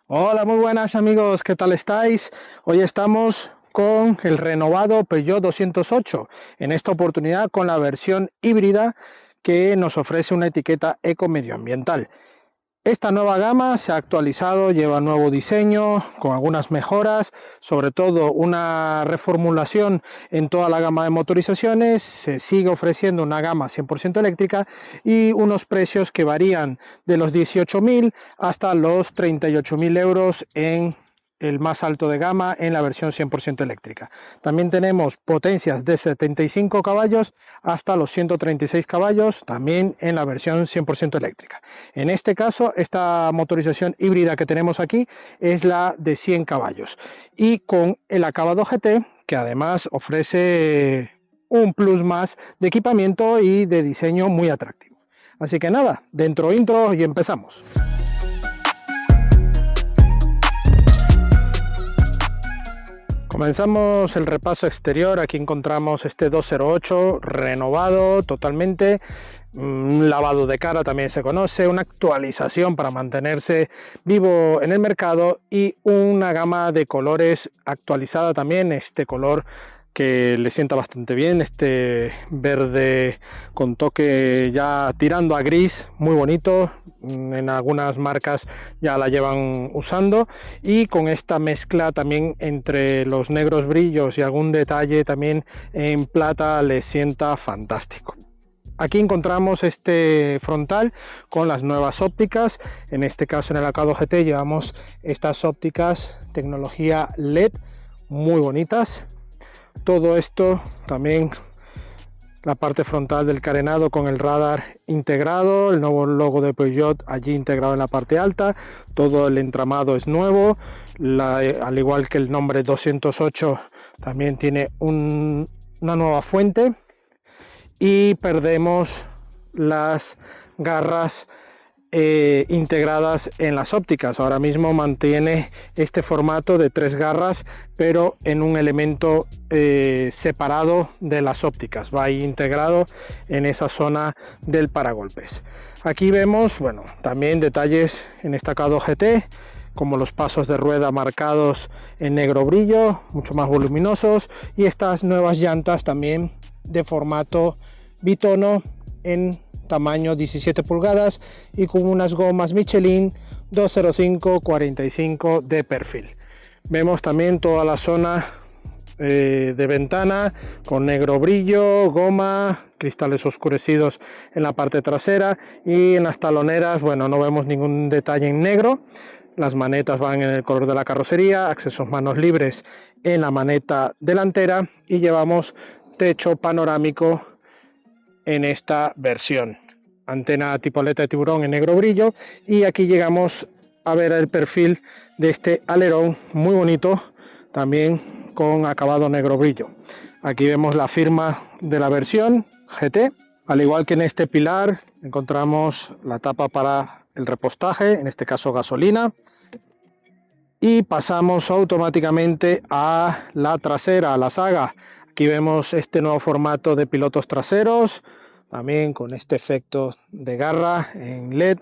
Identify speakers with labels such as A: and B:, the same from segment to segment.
A: Hola, muy buenas amigos, ¿qué tal estáis? Hoy estamos con el renovado Peugeot 208, en esta oportunidad con la versión híbrida que nos ofrece una etiqueta eco-medioambiental. Esta nueva gama se ha actualizado, lleva nuevo diseño, con algunas mejoras, sobre todo una reformulación en toda la gama de motorizaciones. Se sigue ofreciendo una gama 100% eléctrica y unos precios que varían de los 18.000 hasta los 38.000 euros en el más alto de gama en la versión 100% eléctrica. También tenemos potencias de 75 caballos hasta los 136 caballos, también en la versión 100% eléctrica. En este caso, esta motorización híbrida que tenemos aquí es la de 100 caballos y con el acabado GT, que además ofrece un plus más de equipamiento y de diseño muy atractivo. Así que nada, dentro intro y empezamos. Comenzamos el repaso exterior. Aquí encontramos este 208 renovado totalmente, un lavado de cara también se conoce, una actualización para mantenerse vivo en el mercado y una gama de colores actualizada también. Este color que le sienta bastante bien, este verde con toque ya tirando a gris, muy bonito. En algunas marcas ya la llevan usando, y con esta mezcla también entre los negros brillos y algún detalle también en plata le sienta fantástico. Aquí encontramos este frontal con las nuevas ópticas. En este caso, en el Acado GT llevamos estas ópticas tecnología LED muy bonitas. Todo esto también, la parte frontal del carenado con el radar integrado, el nuevo logo de Peugeot allí integrado en la parte alta. Todo el entramado es nuevo, al igual que el nombre 208 también tiene una nueva fuente, y perdemos las garras integradas en las ópticas. Ahora mismo mantiene este formato de 3 garras, pero en un elemento separado de las ópticas, va ahí integrado en esa zona del paragolpes. Aquí vemos, bueno, también detalles en este Acado GT, como los pasos de rueda marcados en negro brillo, mucho más voluminosos, y estas nuevas llantas también de formato bitono en tamaño 17 pulgadas y con unas gomas Michelin 205/45 de perfil. Vemos también toda la zona de ventana con negro brillo, goma, cristales oscurecidos en la parte trasera, y en las taloneras, bueno, no vemos ningún detalle en negro. Las manetas van en el color de la carrocería, accesos manos libres en la maneta delantera, y llevamos techo panorámico en esta versión. Antena tipo aleta de tiburón en negro brillo, y aquí llegamos a ver el perfil de este alerón muy bonito, también con acabado negro brillo. Aquí vemos la firma de la versión GT. Al igual que en este pilar encontramos la tapa para el repostaje, en este caso gasolina, y pasamos automáticamente a la trasera, a la Saga. Aquí vemos este nuevo formato de pilotos traseros, también con este efecto de garra en LED,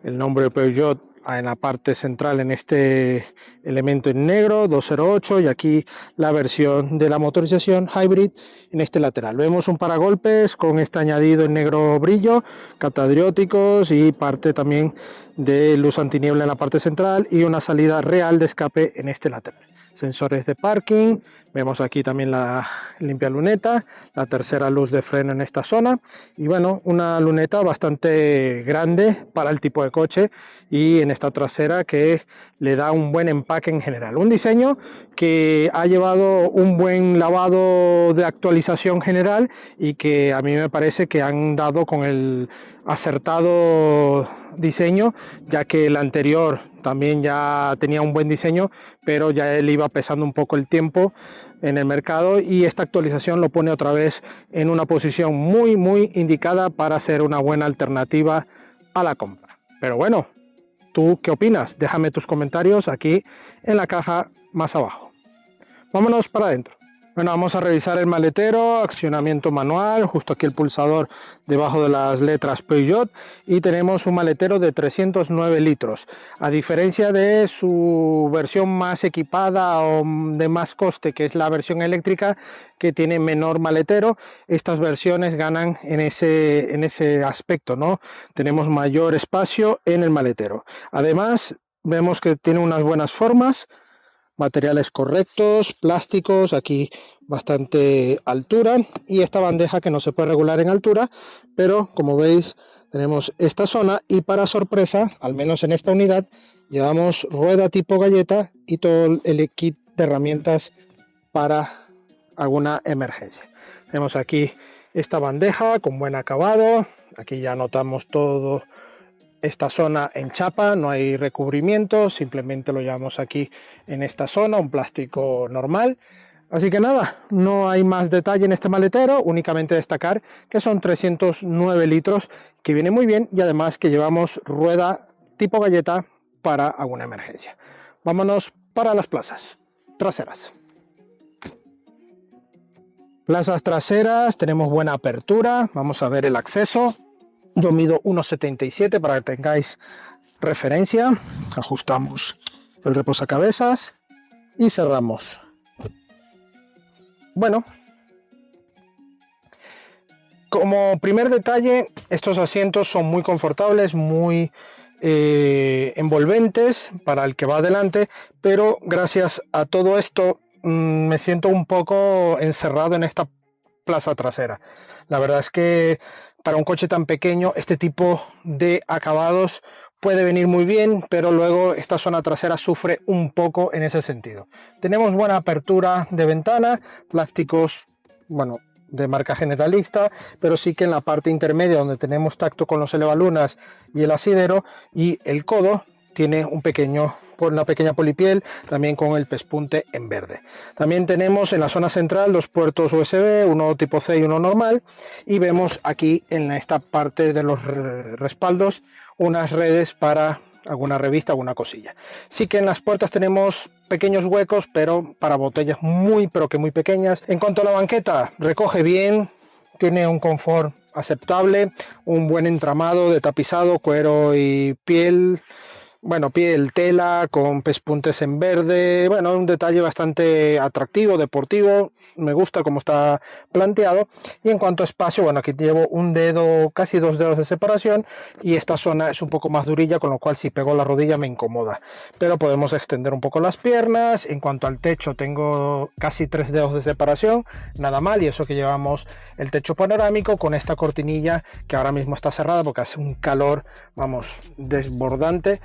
A: el nombre de Peugeot en la parte central en este elemento en negro 208, y aquí la versión de la motorización hybrid en este lateral. Vemos un paragolpes con este añadido en negro brillo, catadióticos y parte también de luz antiniebla en la parte central, y una salida real de escape en este lateral. Sensores de parking, vemos aquí también la limpia luneta, la tercera luz de freno en esta zona, y bueno, una luneta bastante grande para el tipo de coche, y en esta trasera que le da un buen empaque en general. Un diseño que ha llevado un buen lavado de actualización general, y que a mí me parece que han dado con el acertado diseño, ya que el anterior también ya tenía un buen diseño, pero ya él iba pesando un poco el tiempo en el mercado, y esta actualización lo pone otra vez en una posición muy indicada para ser una buena alternativa a la compra. Pero bueno, ¿tú qué opinas? Déjame tus comentarios aquí en la caja más abajo. Vámonos para adentro. Bueno, vamos a revisar el maletero, accionamiento manual, justo aquí el pulsador debajo de las letras Peugeot, y tenemos un maletero de 309 litros. A diferencia de su versión más equipada o de más coste, que es la versión eléctrica, que tiene menor maletero, estas versiones ganan en ese aspecto, ¿no? Tenemos mayor espacio en el maletero. Además, vemos que tiene unas buenas formas, materiales correctos, plásticos, aquí bastante altura, y esta bandeja que no se puede regular en altura, pero como veis tenemos esta zona, y para sorpresa, al menos en esta unidad, llevamos rueda tipo galleta y todo el kit de herramientas para alguna emergencia. Tenemos aquí esta bandeja con buen acabado, aquí ya notamos todo esta zona en chapa, no hay recubrimiento, simplemente lo llevamos aquí en esta zona, un plástico normal. Así que nada, no hay más detalle en este maletero, únicamente destacar que son 309 litros, que viene muy bien, y además que llevamos rueda tipo galleta para alguna emergencia. Vámonos para las plazas traseras. Plazas traseras, tenemos buena apertura, vamos a ver el acceso. Yo mido 1,77 para que tengáis referencia. Ajustamos el reposacabezas y cerramos. Bueno, como primer detalle, estos asientos son muy confortables, muy envolventes para el que va adelante, pero gracias a todo esto me siento un poco encerrado en esta plaza trasera. La verdad es que para un coche tan pequeño este tipo de acabados puede venir muy bien, pero luego esta zona trasera sufre un poco en ese sentido. Tenemos buena apertura de ventana, plásticos, bueno, de marca generalista, pero sí que en la parte intermedia, donde tenemos tacto con los elevalunas y el asidero y el codo, tiene una pequeña polipiel, también con el pespunte en verde. También tenemos en la zona central dos puertos USB, uno tipo C y uno normal, y vemos aquí en esta parte de los respaldos unas redes para alguna revista, alguna cosilla. Sí que en las puertas tenemos pequeños huecos, pero para botellas pero que muy pequeñas. En cuanto a la banqueta, recoge bien, tiene un confort aceptable, un buen entramado de tapizado, cuero y piel. Bueno, piel, tela, con pespuntes en verde, bueno, un detalle bastante atractivo, deportivo, me gusta cómo está planteado. Y en cuanto a espacio, bueno, aquí llevo un dedo, casi 2 dedos de separación, y esta zona es un poco más durilla, con lo cual si pego la rodilla me incomoda. Pero podemos extender un poco las piernas. En cuanto al techo, tengo casi 3 dedos de separación, nada mal, y eso que llevamos el techo panorámico con esta cortinilla que ahora mismo está cerrada porque hace un calor, vamos, desbordante,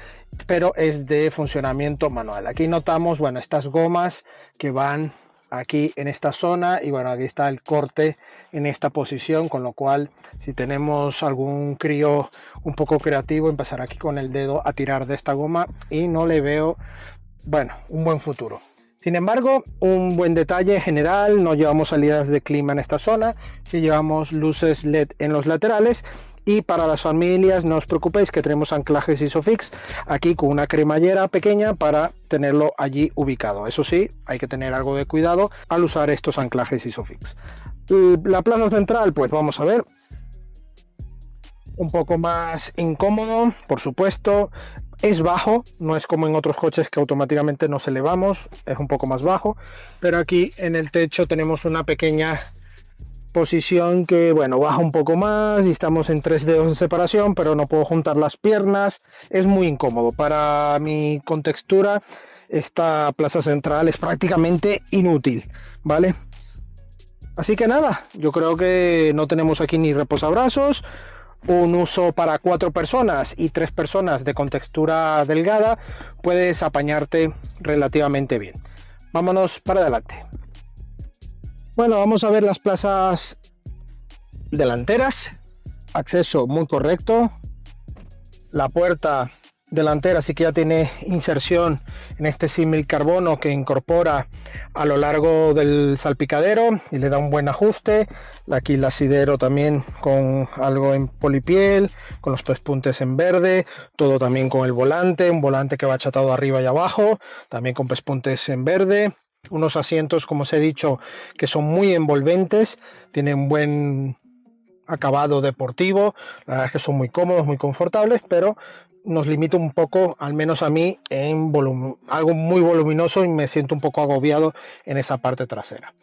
A: pero es de funcionamiento manual. Aquí notamos, bueno, estas gomas que van aquí en esta zona, y bueno, aquí está el corte en esta posición, con lo cual si tenemos algún crío un poco creativo, empezar aquí con el dedo a tirar de esta goma, y no le veo, bueno, un buen futuro. Sin embargo, un buen detalle general, no llevamos salidas de clima en esta zona, sí llevamos luces LED en los laterales, y para las familias no os preocupéis que tenemos anclajes Isofix aquí con una cremallera pequeña para tenerlo allí ubicado. Eso sí, hay que tener algo de cuidado al usar estos anclajes Isofix. La plaza central, pues vamos a ver. Un poco más incómodo, por supuesto. Es bajo, no es como en otros coches que automáticamente nos elevamos, es un poco más bajo, pero aquí en el techo tenemos una pequeña posición que, bueno, baja un poco más y estamos en 3 dedos de separación, pero no puedo juntar las piernas, es muy incómodo. Para mi contextura, esta plaza central es prácticamente inútil, ¿vale? Así que nada, yo creo que no tenemos aquí ni reposabrazos. Un uso para 4 personas y 3 personas de contextura delgada, puedes apañarte relativamente bien. Vámonos para adelante. Bueno, vamos a ver las plazas delanteras. Acceso muy correcto. La puerta delantera sí que ya tiene inserción en este símil carbono que incorpora a lo largo del salpicadero y le da un buen ajuste. Aquí el asidero también con algo en polipiel, con los pespuntes en verde, todo también con el volante, un volante que va achatado arriba y abajo, también con pespuntes en verde. Unos asientos, como os he dicho, que son muy envolventes, tienen buen acabado deportivo, la verdad es que son muy cómodos, muy confortables, pero nos limita un poco, al menos a mí, en algo muy voluminoso, y me siento un poco agobiado en esa parte trasera.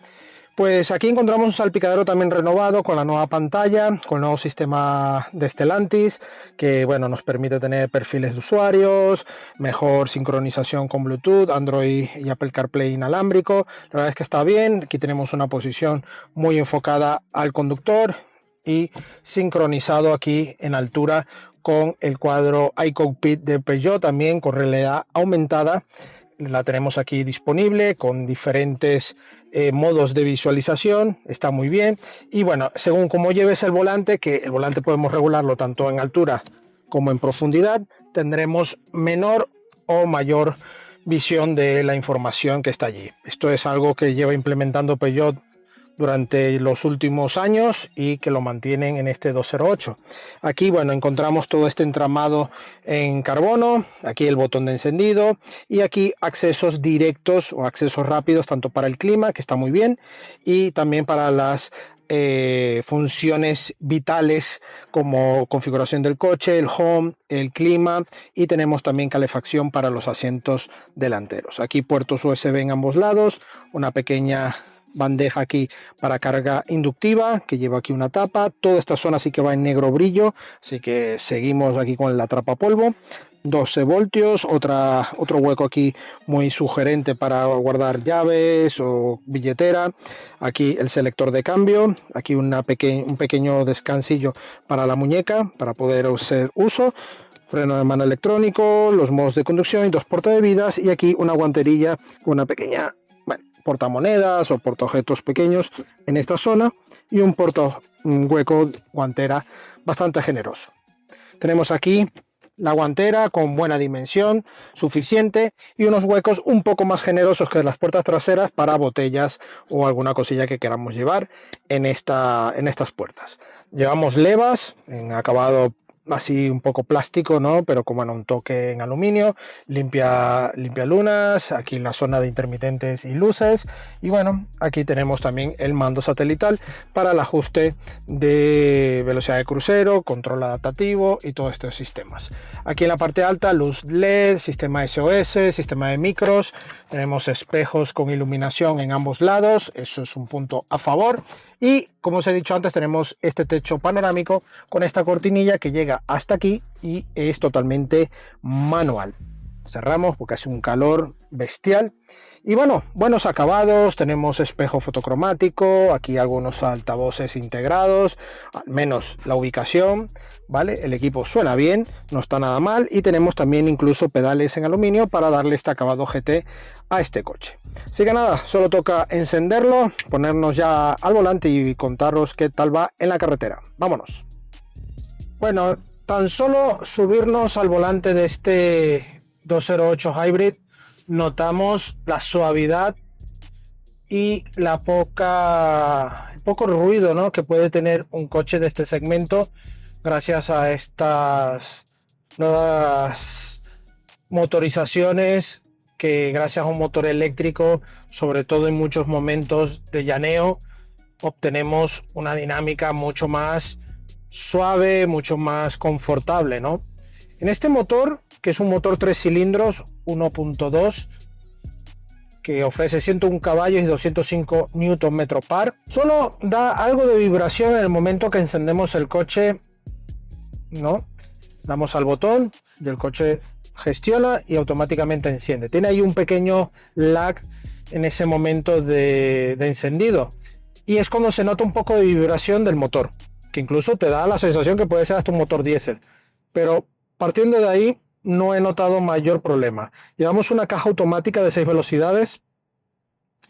A: Pues aquí encontramos un salpicadero también renovado con la nueva pantalla, con el nuevo sistema de Stellantis, que bueno, nos permite tener perfiles de usuarios, mejor sincronización con Bluetooth, Android y Apple CarPlay inalámbrico. La verdad es que está bien. Aquí tenemos una posición muy enfocada al conductor y sincronizado aquí en altura con el cuadro iCockpit de Peugeot, también con realidad aumentada. La tenemos aquí disponible con diferentes modos de visualización, está muy bien. Y bueno, según cómo lleves el volante, que el volante podemos regularlo tanto en altura como en profundidad, tendremos menor o mayor visión de la información que está allí. Esto es algo que lleva implementando Peugeot durante los últimos años y que lo mantienen en este 208. Aquí, bueno, encontramos todo este entramado en carbono, aquí el botón de encendido y aquí accesos directos o accesos rápidos tanto para el clima, que está muy bien, y también para las funciones vitales como configuración del coche, el home, el clima, y tenemos también calefacción para los asientos delanteros. Aquí puertos USB en ambos lados, una pequeña bandeja aquí para carga inductiva que lleva aquí una tapa. Toda esta zona sí que va en negro brillo, así que seguimos aquí con la atrapapolvo. 12 voltios, otro hueco aquí muy sugerente para guardar llaves o billetera. Aquí el selector de cambio, aquí un pequeño descansillo para la muñeca para poder hacer uso. Freno de mano electrónico, los modos de conducción y dos portabebidas, y aquí una guanterilla con una pequeña portamonedas o portaobjetos pequeños en esta zona y un hueco guantera bastante generoso. Tenemos aquí la guantera con buena dimensión, suficiente, y unos huecos un poco más generosos que las puertas traseras para botellas o alguna cosilla que queramos llevar en estas puertas. Llevamos levas en acabado así un poco plástico, ¿no? Pero como en un toque en aluminio, limpia lunas, aquí en la zona de intermitentes y luces. Y bueno, aquí tenemos también el mando satelital para el ajuste de velocidad de crucero, control adaptativo y todos estos sistemas. Aquí en la parte alta, luz LED, sistema SOS, sistema de micros, tenemos espejos con iluminación en ambos lados, eso es un punto a favor. Y como os he dicho antes, tenemos este techo panorámico con esta cortinilla que llega hasta aquí y es totalmente manual. Cerramos porque hace un calor bestial. Y bueno, buenos acabados, tenemos espejo fotocromático, aquí algunos altavoces integrados, al menos la ubicación, ¿vale? El equipo suena bien, no está nada mal, y tenemos también incluso pedales en aluminio para darle este acabado GT a este coche. Así que nada, solo toca encenderlo, ponernos ya al volante y contaros qué tal va en la carretera. Vámonos. Bueno, tan solo subirnos al volante de este 208 Hybrid, notamos la suavidad y el poco ruido, ¿no?, que puede tener un coche de este segmento gracias a estas nuevas motorizaciones que, gracias a un motor eléctrico, sobre todo en muchos momentos de llaneo, obtenemos una dinámica mucho más suave, mucho más confortable, ¿no? En este motor, que es un motor 3 cilindros 1.2 que ofrece 101 caballos y 205 Nm par, solo da algo de vibración en el momento que encendemos el coche, ¿no? Damos al botón y el coche gestiona y automáticamente enciende. Tiene ahí un pequeño lag en ese momento de encendido, y es cuando se nota un poco de vibración del motor, que incluso te da la sensación que puede ser hasta un motor diésel, pero partiendo de ahí no he notado mayor problema. Llevamos una caja automática de 6 velocidades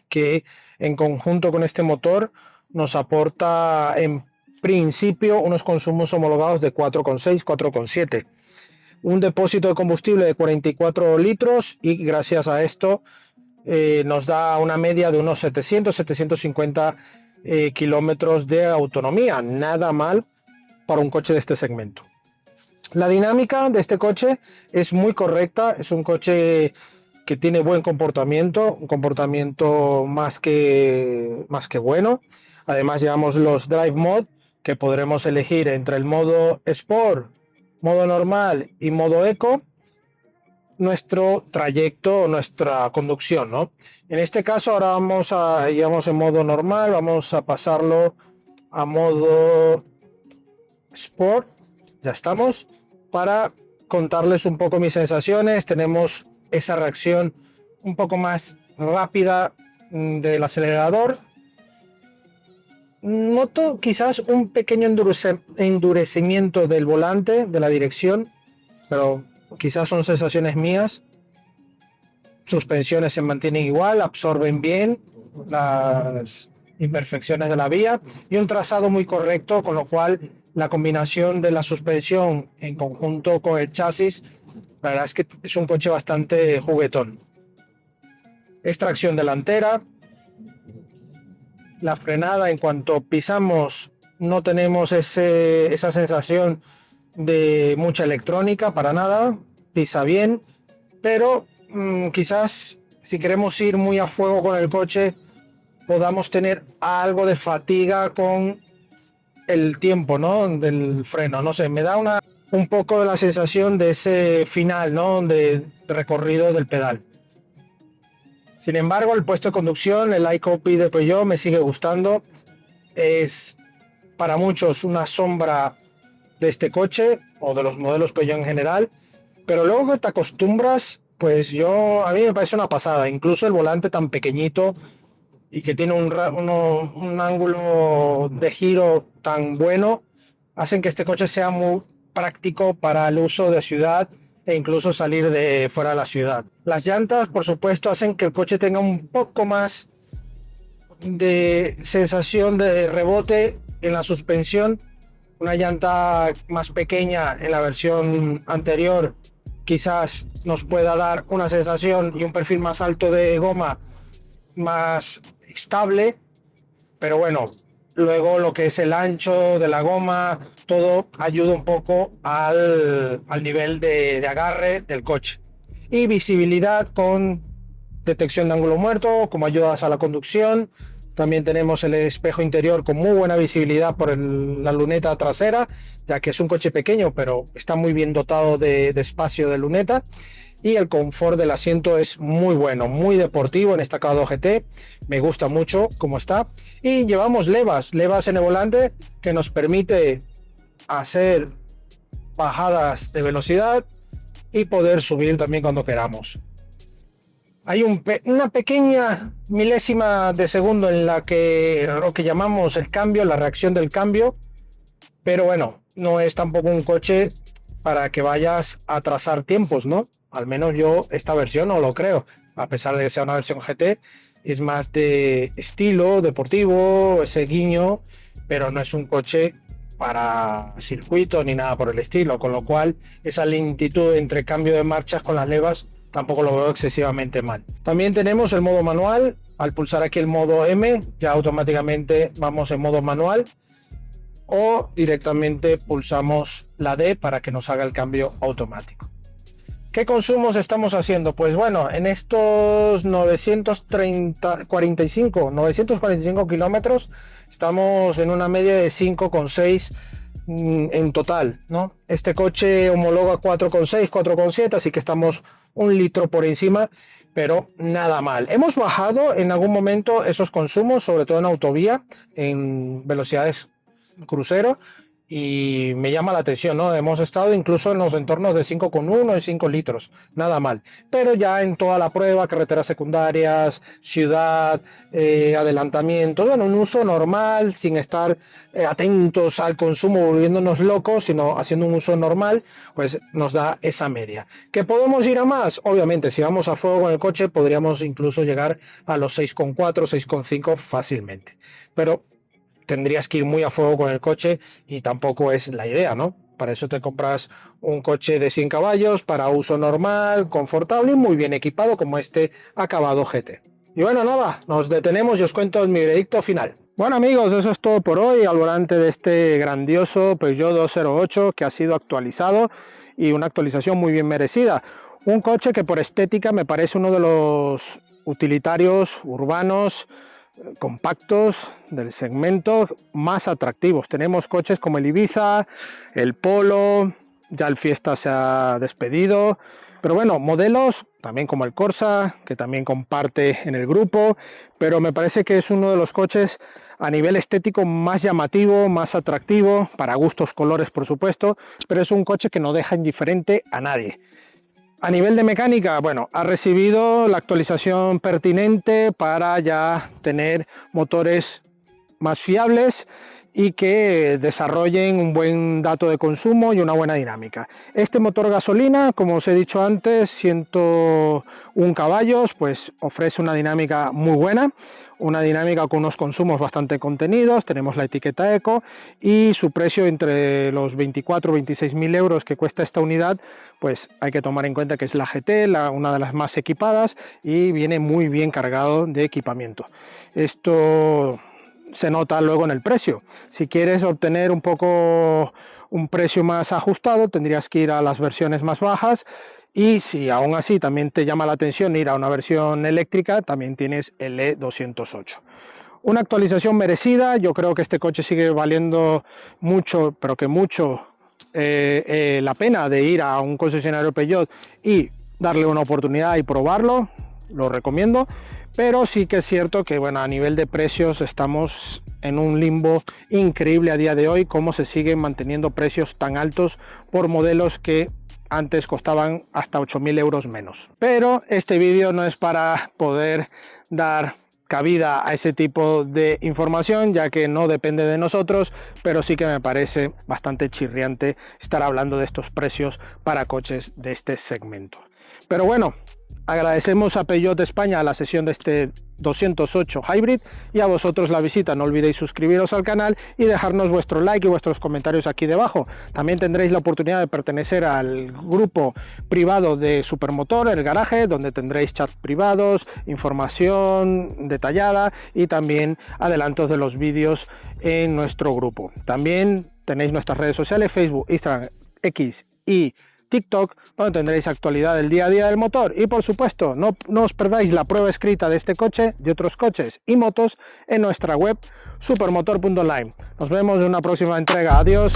A: que en conjunto con este motor nos aporta en principio unos consumos homologados de 4,6, 4,7. Un depósito de combustible de 44 litros y gracias a esto nos da una media de unos 700-750 kilómetros de autonomía. Nada mal para un coche de este segmento. La dinámica de este coche es muy correcta, es un coche que tiene buen comportamiento, un comportamiento más que bueno. Además llevamos los Drive Mode, que podremos elegir entre el modo Sport, modo normal y modo Eco, nuestro trayecto, nuestra conducción, ¿no? En este caso ahora íbamos en modo normal, vamos a pasarlo a modo Sport, ya estamos, para contarles un poco mis sensaciones. Tenemos esa reacción un poco más rápida del acelerador. Noto quizás un pequeño endurecimiento del volante, de la dirección, pero quizás son sensaciones mías. Suspensiones se mantienen igual, absorben bien las imperfecciones de la vía y un trazado muy correcto, con lo cual la combinación de la suspensión en conjunto con el chasis, la verdad es que es un coche bastante juguetón. Extracción delantera. La frenada, en cuanto pisamos, no tenemos esa sensación de mucha electrónica, para nada, pisa bien, pero quizás si queremos ir muy a fuego con el coche, podamos tener algo de fatiga con el tiempo, ¿no?, del freno. No sé, me da un poco de la sensación de ese final, ¿no?, de recorrido del pedal. Sin embargo, el puesto de conducción, el iCopy de Peugeot, me sigue gustando. Es para muchos una sombra de este coche o de los modelos Peugeot en general, pero luego que te acostumbras, pues a mí me parece una pasada. Incluso el volante tan pequeñito y que tiene un ángulo de giro tan bueno, hacen que este coche sea muy práctico para el uso de ciudad e incluso salir de fuera de la ciudad. Las llantas, por supuesto, hacen que el coche tenga un poco más de sensación de rebote en la suspensión. Una llanta más pequeña en la versión anterior quizás nos pueda dar una sensación y un perfil más alto de goma más estable, pero bueno, luego lo que es el ancho de la goma, todo ayuda un poco al nivel de agarre del coche. Y visibilidad con detección de ángulo muerto, como ayudas a la conducción. También tenemos el espejo interior con muy buena visibilidad por la luneta trasera, ya que es un coche pequeño, pero está muy bien dotado de espacio de luneta. Y el confort del asiento es muy bueno, muy deportivo en esta acabado GT. Me gusta mucho cómo está. Y llevamos levas en el volante que nos permite hacer bajadas de velocidad y poder subir también cuando queramos. Hay una pequeña milésima de segundo en lo que llamamos el cambio, la reacción del cambio, pero bueno, no es tampoco un coche para que vayas a trazar tiempos, ¿no? Al menos yo esta versión no lo creo, a pesar de que sea una versión GT, es más de estilo deportivo, ese guiño, pero no es un coche para circuito ni nada por el estilo, con lo cual esa lentitud entre cambio de marchas con las levas tampoco lo veo excesivamente mal. También tenemos el modo manual. Al pulsar aquí el modo M, ya automáticamente vamos en modo manual, o directamente pulsamos la D para que nos haga el cambio automático. ¿Qué consumos estamos haciendo? Pues bueno, en estos 945 kilómetros estamos en una media de 5,6 en total, ¿no? Este coche homologa 4,6, 4,7, así que estamos 1 litro por encima, pero nada mal. Hemos bajado en algún momento esos consumos, sobre todo en autovía, en velocidades crucero, y me llama la atención, ¿no? Hemos estado incluso en los entornos de 5,1 y 5 litros, nada mal. Pero ya en toda la prueba, carreteras secundarias, ciudad, adelantamiento, bueno, un uso normal, sin estar atentos al consumo, volviéndonos locos, sino haciendo un uso normal, pues nos da esa media. ¿Que podemos ir a más? Obviamente, si vamos a fuego con el coche, podríamos incluso llegar a los 6,4, 6,5 fácilmente. Pero tendrías que ir muy a fuego con el coche y tampoco es la idea, ¿no? Para eso te compras un coche de 100 caballos para uso normal, confortable y muy bien equipado como este acabado GT. Y bueno, nada, nos detenemos y os cuento mi veredicto final. Bueno amigos, eso es todo por hoy al volante de este grandioso Peugeot 208 que ha sido actualizado y una actualización muy bien merecida. Un coche que por estética me parece uno de los utilitarios urbanos compactos del segmento más atractivos. Tenemos coches como el Ibiza, el Polo, ya el Fiesta se ha despedido, pero bueno, modelos también como el Corsa, que también comparte en el grupo, pero me parece que es uno de los coches a nivel estético más llamativo, más atractivo, para gustos colores por supuesto, pero es un coche que no deja indiferente a nadie. A nivel de mecánica, bueno, ha recibido la actualización pertinente para ya tener motores más fiables y que desarrollen un buen dato de consumo y una buena dinámica. Este motor gasolina, como os he dicho antes, 101 caballos, pues ofrece una dinámica muy buena, una dinámica con unos consumos bastante contenidos. Tenemos la etiqueta Eco y su precio entre los 24 o 26 mil euros que cuesta esta unidad, pues hay que tomar en cuenta que es la GT, una de las más equipadas, y viene muy bien cargado de equipamiento. Esto se nota luego en el precio. Si quieres obtener un precio más ajustado, tendrías que ir a las versiones más bajas, y si aún así también te llama la atención ir a una versión eléctrica, también tienes el E208. Una actualización merecida. Yo creo que este coche sigue valiendo mucho, pero que mucho, la pena de ir a un concesionario Peugeot y darle una oportunidad y probarlo. Lo recomiendo, pero sí que es cierto que bueno, a nivel de precios estamos en un limbo increíble a día de hoy, cómo se siguen manteniendo precios tan altos por modelos que antes costaban hasta 8.000 euros menos. Pero este vídeo no es para poder dar cabida a ese tipo de información, ya que no depende de nosotros, pero sí que me parece bastante chirriante estar hablando de estos precios para coches de este segmento. Pero bueno, agradecemos a Peugeot España la sesión de este 208 Hybrid y a vosotros la visita. No olvidéis suscribiros al canal y dejarnos vuestro like y vuestros comentarios aquí debajo. También tendréis la oportunidad de pertenecer al grupo privado de Supermotor, el garaje, donde tendréis chats privados, información detallada y también adelantos de los vídeos en nuestro grupo. También tenéis nuestras redes sociales, Facebook, Instagram, X y TikTok, donde tendréis actualidad del día a día del motor. Y por supuesto, no os perdáis la prueba escrita de este coche, de otros coches y motos en nuestra web supermotor.online. Nos vemos en una próxima entrega. Adiós.